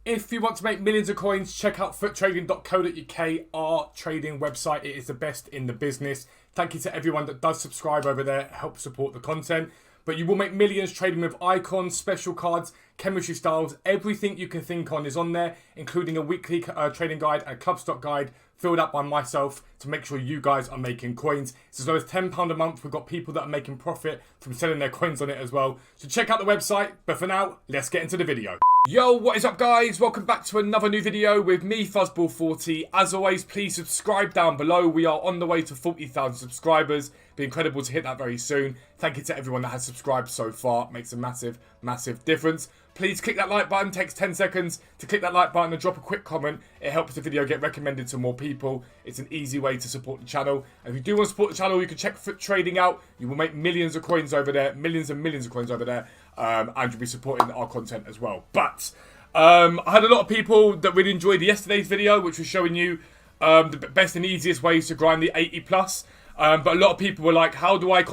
If you want to make millions of coins, check out futtrading.co.uk, our trading website. It is the best in the business. Thank you to everyone that does subscribe over there, help support the content. But you will make millions trading with icons, special cards, chemistry styles. Everything you can think on is on there, including a weekly trading guide and club stock guide filled out by myself to make sure you guys are making coins. It's as low as £10 a month. We've got people that are making profit from selling their coins on it as well. So check out the website. But for now, let's get into the video. Yo, what is up guys? Welcome back to another new video with me, Fuzzball40. As always, please subscribe down below. We are on the way to 40,000 subscribers. It'd be incredible to hit that very soon. Thank you to everyone that has subscribed so far. It makes a massive, massive difference. Please click that like button. It takes 10 seconds to click that like button and drop a quick comment. It helps the video get recommended to more people. It's an easy way to support the channel. And if you do want to support the channel, you can check FUT Trading out. You will make millions of coins over there. Millions and millions of coins over there. And you'll be supporting our content as well. But I had a lot of people that really enjoyed yesterday's video, which was showing you the best and easiest ways to grind the 80 plus. But a lot of people were like, how do I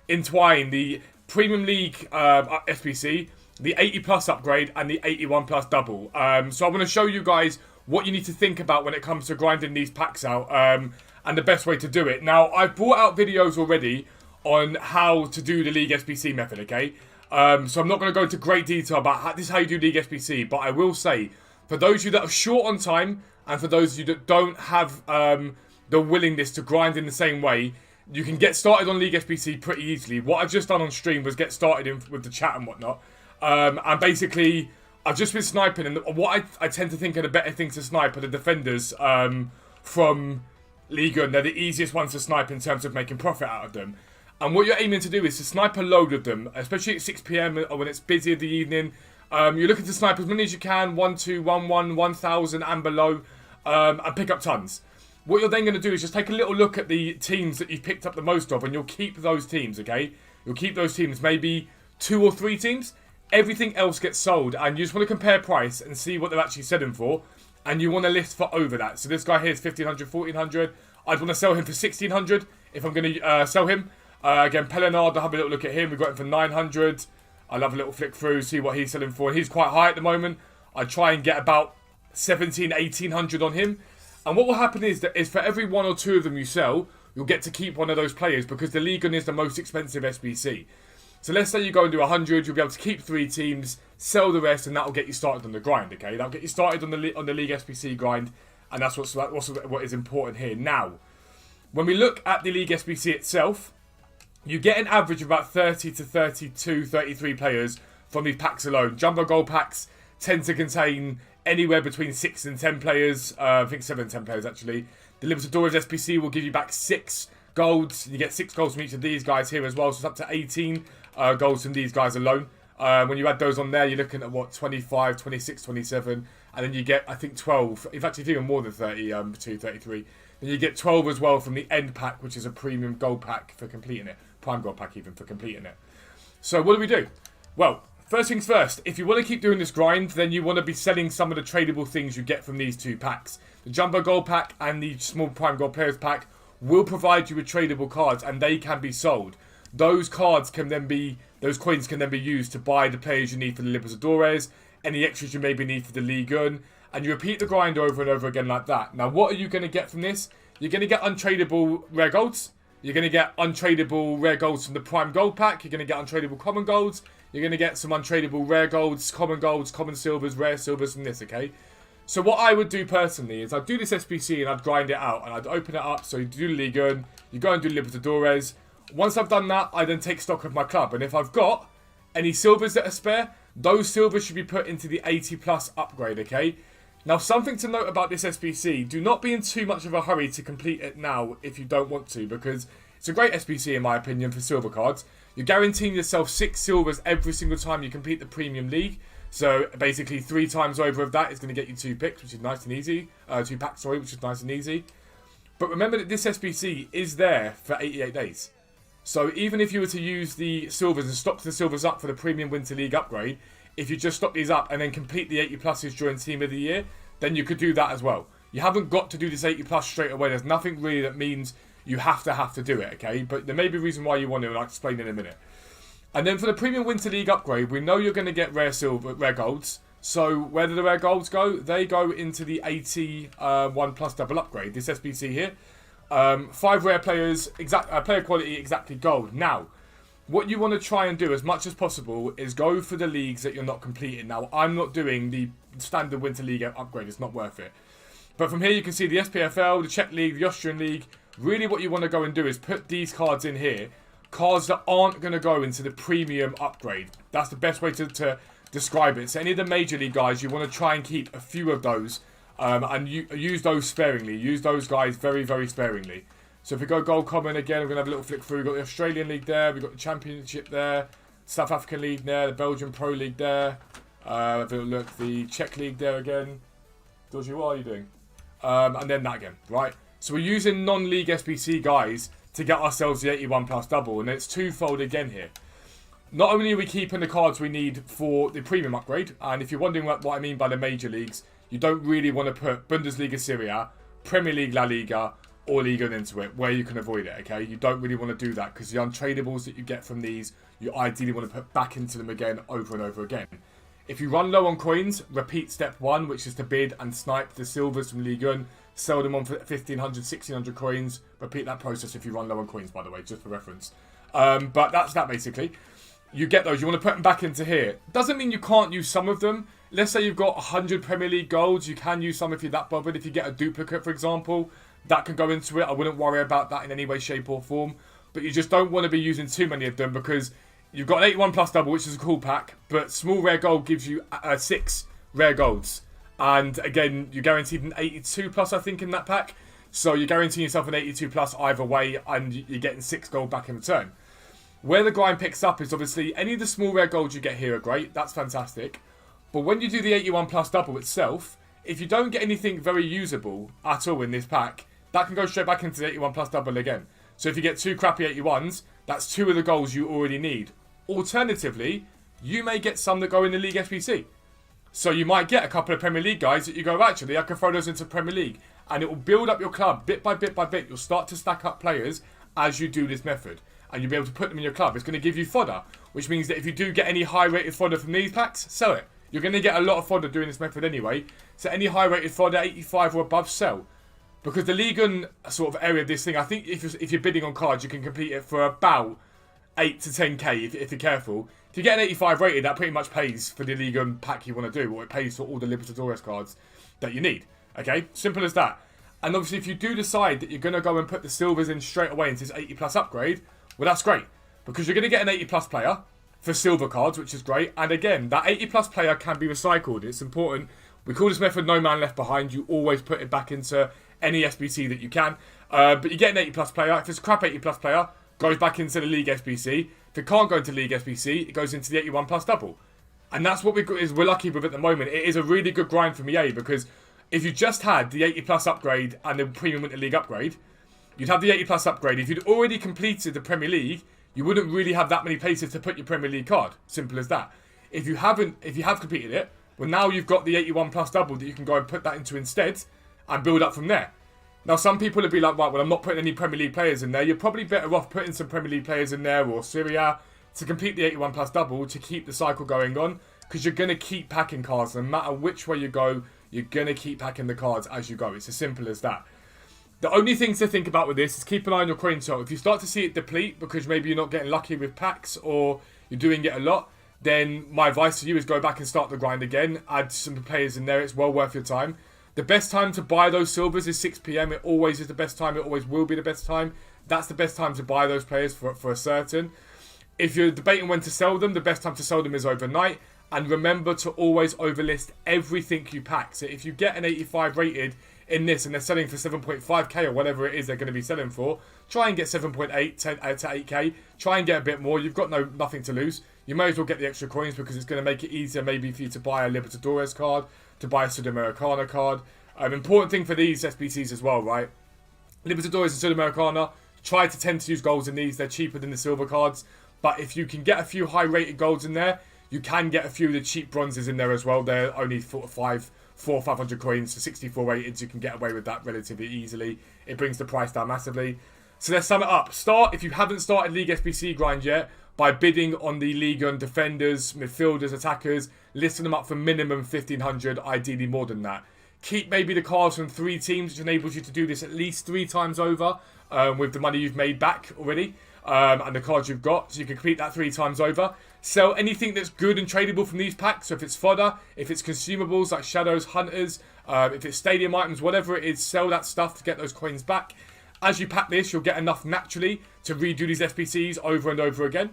entwine the Premium League SBC, the 80 plus upgrade, and the 81 plus double? So I want to show you guys what you need to think about when it comes to grinding these packs out, and the best way to do it. Now, I've brought out videos already on how to do the League SBC method, okay? So I'm not going to go into great detail about this is how you do League SBC, but I will say, for those of you that are short on time, and for those of you that don't have the willingness to grind in the same way, you can get started on League SBC pretty easily. What I've just done on stream was get started with the chat and whatnot. And basically, I've just been sniping, and what I tend to think are the better things to snipe are the defenders from Liga, and they're the easiest ones to snipe in terms of making profit out of them. And what you're aiming to do is to snipe a load of them, especially at 6 PM or when it's busy in the evening. You're looking to snipe as many as you can, 1, 2, 1, 1, 1,000 and below, and pick up tons. What you're then going to do is just take a little look at the teams that you've picked up the most of, and you'll keep those teams, okay? You'll keep those teams, maybe 2 or 3 teams. Everything else gets sold, and you just want to compare price and see what they're actually selling for, and you want to list for over that. So this guy here is 1,500, 1,400. I'd want to sell him for 1,600 if I'm going to sell him. Again, Pelinard, I'll have a little look at him. We've got him for 900. I'll have a little flick through, see what he's selling for. He's quite high at the moment. I try and get about 1,700, 1,800 on him. And what will happen is that for every 1 or 2 of them you sell, you'll get to keep one of those players because the Liga is the most expensive SBC. So let's say you go and do 100, you'll be able to keep 3 teams, sell the rest, and that'll get you started on the grind, okay? That'll get you started on the League SBC grind, and that's what is important here. Now, when we look at the League SBC itself, you get an average of about 30 to 32, 33 players from these packs alone. Jumbo Gold packs tend to contain anywhere between 6 and 10 players. I think 7 and 10 players, actually. The Libertadores SBC will give you back 6 golds. You get 6 golds from each of these guys here as well, so it's up to 18 golds from these guys alone. When you add those on there, you're looking at, what, 25, 26, 27, and then you get, I think, 12. In fact, it's even more than 30, 33. Then you get 12 as well from the end pack, which is a premium gold pack for completing it. Prime gold pack even for completing it. So what do we do? Well, first things first, if you want to keep doing this grind, then you want to be selling some of the tradable things you get from these 2 packs. The Jumbo Gold pack and the Small Prime Gold Players pack will provide you with tradable cards, and they can be sold. Those coins can then be used to buy the players you need for the Libertadores, any extras you maybe need for the Ligue 1, and you repeat the grind over and over again like that. Now, what are you going to get from this? You're going to get untradeable rare golds. You're going to get untradeable rare golds from the Prime Gold pack. You're going to get untradeable common golds. You're going to get some untradeable rare golds, common silvers, rare silvers from this, okay? So what I would do personally is I'd do this SBC and I'd grind it out. And I'd open it up. So you do the Ligue 1. You go and do Libertadores. Once I've done that, I then take stock of my club. And if I've got any silvers that are spare, those silvers should be put into the 80 plus upgrade, okay? Now, something to note about this SBC, do not be in too much of a hurry to complete it now if you don't want to, because it's a great SBC in my opinion for silver cards. You're guaranteeing yourself 6 silvers every single time you complete the Premium League. So basically 3 times over of that is going to get you 2 picks, which is nice and easy. 2 packs, sorry, which is nice and easy. But remember that this SBC is there for 88 days. So even if you were to use the silvers and stock the silvers up for the Premium Winter League upgrade, if you just stock these up and then complete the 80 pluses during Team of the Year, then you could do that as well. You haven't got to do this 80 plus straight away. There's nothing really that means you have to do it, okay? But there may be a reason why you want to, and I'll explain in a minute. And then for the Premium Winter League upgrade, we know you're going to get rare golds. So where do the rare golds go? They go into the 81 plus double upgrade, this SBC here. 5 rare players, player quality exactly gold. Now, what you want to try and do as much as possible is go for the leagues that you're not completing. Now, I'm not doing the standard Winter League upgrade. It's not worth it. But from here, you can see the SPFL, the Czech League, the Austrian League. Really what you want to go and do is put these cards in here. Cards that aren't going to go into the premium upgrade. That's the best way to describe it. So any of the Major League guys, you want to try and keep a few of those. And use those sparingly. Use those guys very, very sparingly. So if we go Gold Common again, we're going to have a little flick through. We've got the Australian League there. We've got the Championship there. South African League there. The Belgian Pro League there. Have a look. The Czech League there again. Georgie, what are you doing? And then that again, right? So we're using non-league SBC guys to get ourselves the 81 plus double. And it's twofold again here. Not only are we keeping the cards we need for the premium upgrade. And if you're wondering what I mean by the major leagues, you don't really want to put Bundesliga Serie A, Premier League La Liga, or Liga into it, where you can avoid it, okay? You don't really want to do that, because the untradables that you get from these, you ideally want to put back into them again, over and over again. If you run low on coins, repeat step 1, which is to bid and snipe the silvers from Ligue 1, sell them on for 1,500, 1,600 coins. Repeat that process if you run low on coins, by the way, just for reference. But that's that, basically. You get those, you want to put them back into here. Doesn't mean you can't use some of them. Let's say you've got 100 Premier League golds. You can use some if you're that bothered. If you get a duplicate, for example, that can go into it. I wouldn't worry about that in any way, shape or form. But you just don't want to be using too many of them, because you've got an 81 plus double, which is a cool pack. But small rare gold gives you 6 rare golds. And again, you're guaranteed an 82 plus, I think, in that pack. So you're guaranteeing yourself an 82 plus either way, and you're getting 6 gold back in return. Where the grind picks up is obviously any of the small rare golds you get here are great. That's fantastic. But when you do the 81 plus double itself, if you don't get anything very usable at all in this pack, that can go straight back into the 81 plus double again. So if you get 2 crappy 81s, that's 2 of the goals you already need. Alternatively, you may get some that go in the League SBC. So you might get a couple of Premier League guys that you go, actually, I can throw those into Premier League. And it will build up your club bit by bit by bit. You'll start to stack up players as you do this method. And you'll be able to put them in your club. It's going to give you fodder, which means that if you do get any high-rated fodder from these packs, sell it. You're going to get a lot of fodder doing this method anyway. So any high-rated fodder, 85 or above, sell. Because the Ligue 1 sort of area of this thing, I think if you're bidding on cards, you can complete it for about 8 to 10k if you're careful. If you get an 85 rated, that pretty much pays for the Ligue 1 pack you want to do, or it pays for all the Libertadores cards that you need. Okay? Simple as that. And obviously, if you do decide that you're going to go and put the silvers in straight away into this 80 plus upgrade, well, that's great. Because you're going to get an 80 plus player for silver cards, which is great. And again, that 80 plus player can be recycled. It's important. We call this method no man left behind. You always put it back into any SBC that you can. But you get an 80 plus player. If it's a crap 80 plus player, goes back into the League SBC. If it can't go into League SBC, it goes into the 81 plus double. And that's what we're lucky with at the moment. It is a really good grind from EA, because if you just had the 80 plus upgrade and the Premium Winter League upgrade, you'd have the 80 plus upgrade. If you'd already completed the Premier League, you wouldn't really have that many places to put your Premier League card. Simple as that. If you have completed it, well, now you've got the 81 plus double that you can go and put that into instead and build up from there. Now, some people would be like, right, well, I'm not putting any Premier League players in there. You're probably better off putting some Premier League players in there, or Serie A, to complete the 81 plus double, to keep the cycle going on, because you're going to keep packing cards. No matter which way you go, you're going to keep packing the cards as you go. It's as simple as that. The only thing to think about with this is keep an eye on your coin total. If you start to see it deplete because maybe you're not getting lucky with packs, or you're doing it a lot, then my advice to you is go back and start the grind again. Add some players in there. It's well worth your time. The best time to buy those silvers is 6 PM. It always is the best time. It always will be the best time. That's the best time to buy those players for a certain. If you're debating when to sell them, the best time to sell them is overnight. And remember to always overlist everything you pack. So if you get an 85 rated in this and they're selling for 7.5k or whatever it is they're going to be selling for, try and get 7.8 to 8k. Try and get a bit more. You've got nothing to lose. You may as well get the extra coins, because it's going to make it easier maybe for you to buy a Libertadores card, to buy a Sudamericana card. Important thing for these SBCs as well, right? Libertadores and Sudamericana, try to tend to use golds in these. They're cheaper than the silver cards. But if you can get a few high rated golds in there, you can get a few of the cheap bronzes in there as well. They're only 400 or 500 coins for 64 rated. You can get away with that relatively easily. It brings the price down massively. So let's sum it up. If you haven't started League SBC grind yet, by bidding on the league on defenders, midfielders, attackers, listing them up for minimum 1,500, ideally more than that. Keep maybe the cards from 3 teams, which enables you to do this at least 3 times over with the money you've made back already and the cards you've got. So you can complete that 3 times over. Sell anything that's good and tradable from these packs. So if it's fodder, if it's consumables like shadows, hunters, if it's stadium items, whatever it is, sell that stuff to get those coins back. As you pack this, you'll get enough naturally to redo these SBCs over and over again.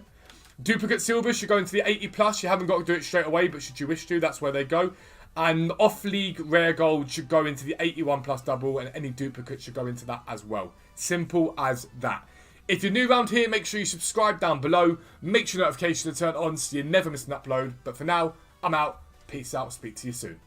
Duplicate silver should go into the 80 plus. You haven't got to do it straight away, but should you wish to, that's where they go. And off-league rare gold should go into the 81 plus double, and any duplicate should go into that as well. Simple as that. If you're new around here, make sure you subscribe down below. Make sure notifications are turned on so you never miss an upload. But for now, I'm out. Peace out. Speak to you soon.